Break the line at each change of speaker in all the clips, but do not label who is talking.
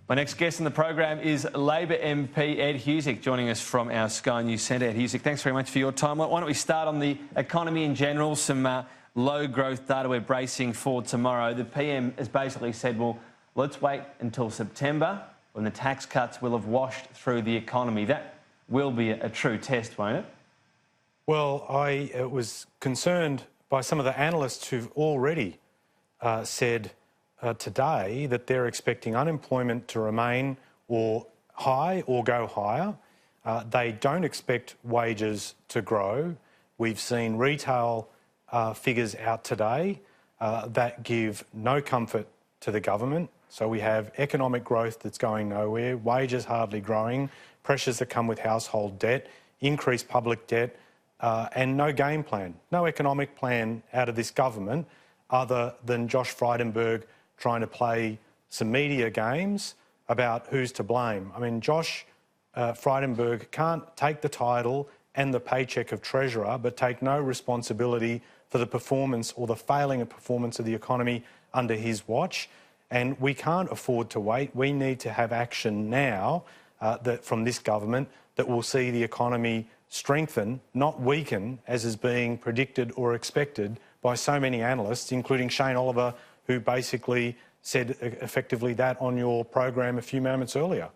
My next guest in the program is Labor MP Ed Husic, joining us from our Sky News Centre. Ed Husic, thanks very much for your time. Why don't we start on the economy in general, some low growth data we're bracing for tomorrow. The PM has basically said, well, let's wait until September when the tax cuts will have washed through the economy. That will be a true test, won't it?
Well, I was concerned by some of the analysts who've already said today that they're expecting unemployment to remain or high or go higher. They don't expect wages to grow. We've seen retail figures out today that give no comfort to the government. So we have economic growth that's going nowhere, wages hardly growing, pressures that come with household debt, increased public debt, and no game plan, no economic plan out of this government other than Josh Frydenberg trying to play some media games about who's to blame. I mean, Josh Frydenberg can't take the title and the paycheck of Treasurer but take no responsibility for the performance or the failing of performance of the economy under his watch. And we can't afford to wait. We need to have action now from this government that will see the economy strengthen, not weaken, as is being predicted or expected by so many analysts, including Shane Oliver, who basically said effectively that on your program a few moments earlier.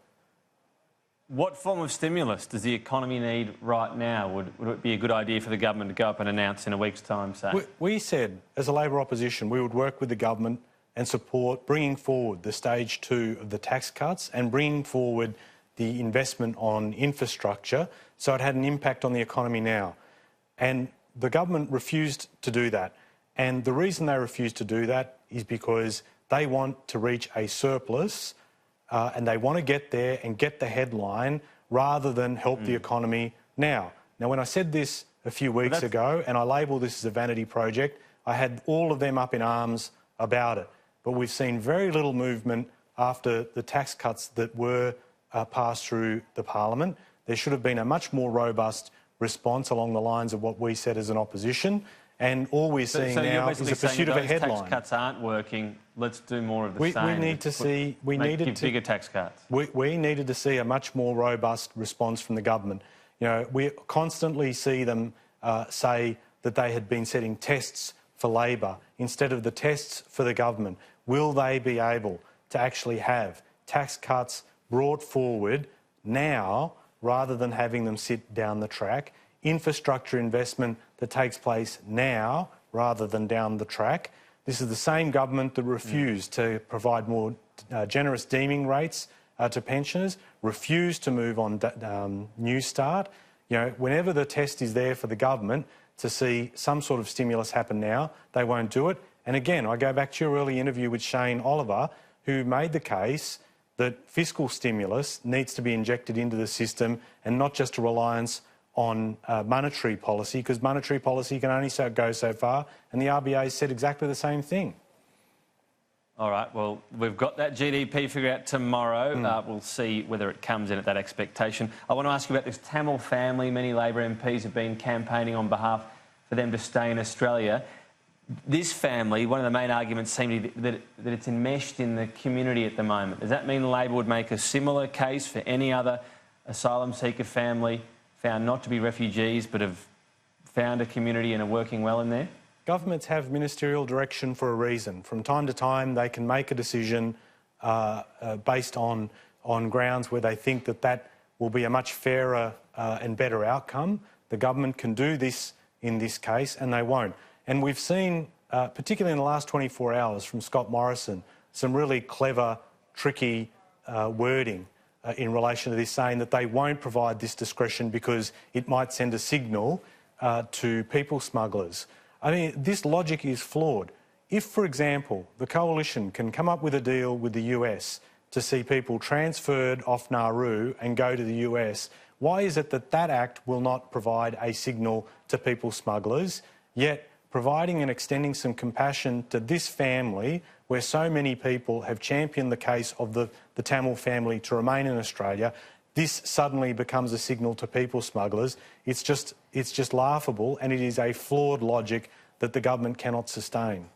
What form of stimulus does the economy need right now? Would it be a good idea for the government to go up and announce in a week's time, say?
We said, as a Labor opposition, we would work with the government and support bringing forward the stage 2 of the tax cuts and bringing forward the investment on infrastructure so it had an impact on the economy now. And the government refused to do that. And the reason they refused to do that is because they want to reach a surplus and they want to get there and get the headline rather than help the economy now. Now, when I said this a few weeks ago and I labelled this as a vanity project, I had all of them up in arms about it. But we've seen very little movement after the tax cuts that were passed through the parliament. There should have been a much more robust response along the lines of what we said as an opposition. And all we're seeing now is a pursuit of a headline.
Tax cuts aren't working. Let's do more of the same.
We need to see. We needed
bigger tax cuts.
We needed to see a much more robust response from the government. You know, we constantly see them say that they had been setting tests for Labor instead of the tests for the government. Will they be able to actually have tax cuts brought forward now rather than having them sit down the track? Infrastructure investment that takes place now rather than down the track. This is the same government that refused to provide more generous deeming rates to pensioners, refused to move on New Start. You know, whenever the test is there for the government to see some sort of stimulus happen now, they won't do it. And again, I go back to your early interview with Shane Oliver, who made the case that fiscal stimulus needs to be injected into the system and not just a reliance on monetary policy, because monetary policy can only go so far, and the RBA said exactly the same thing.
All right, well, we've got that GDP figure out tomorrow. We'll see whether it comes in at that expectation. I want to ask you about this Tamil family. Many Labor MPs have been campaigning on behalf for them to stay in Australia. This family, one of the main arguments seems to be that it's enmeshed in the community at the moment. Does that mean Labor would make a similar case for any other asylum seeker family found not to be refugees but have found a community and are working well in there?
Governments have ministerial direction for a reason. From time to time, they can make a decision based on grounds where they think that will be a much fairer and better outcome. The government can do this in this case, and they won't. And we've seen, particularly in the last 24 hours from Scott Morrison, some really clever, tricky wording in relation to this, saying that they won't provide this discretion because it might send a signal to people smugglers. I mean, this logic is flawed. If, for example, the coalition can come up with a deal with the US to see people transferred off Nauru and go to the US, why is it that that act will not provide a signal to people smugglers, yet providing and extending some compassion to this family, where so many people have championed the case of the Tamil family to remain in Australia, this suddenly becomes a signal to people smugglers? It's just laughable, and it is a flawed logic that the government cannot sustain.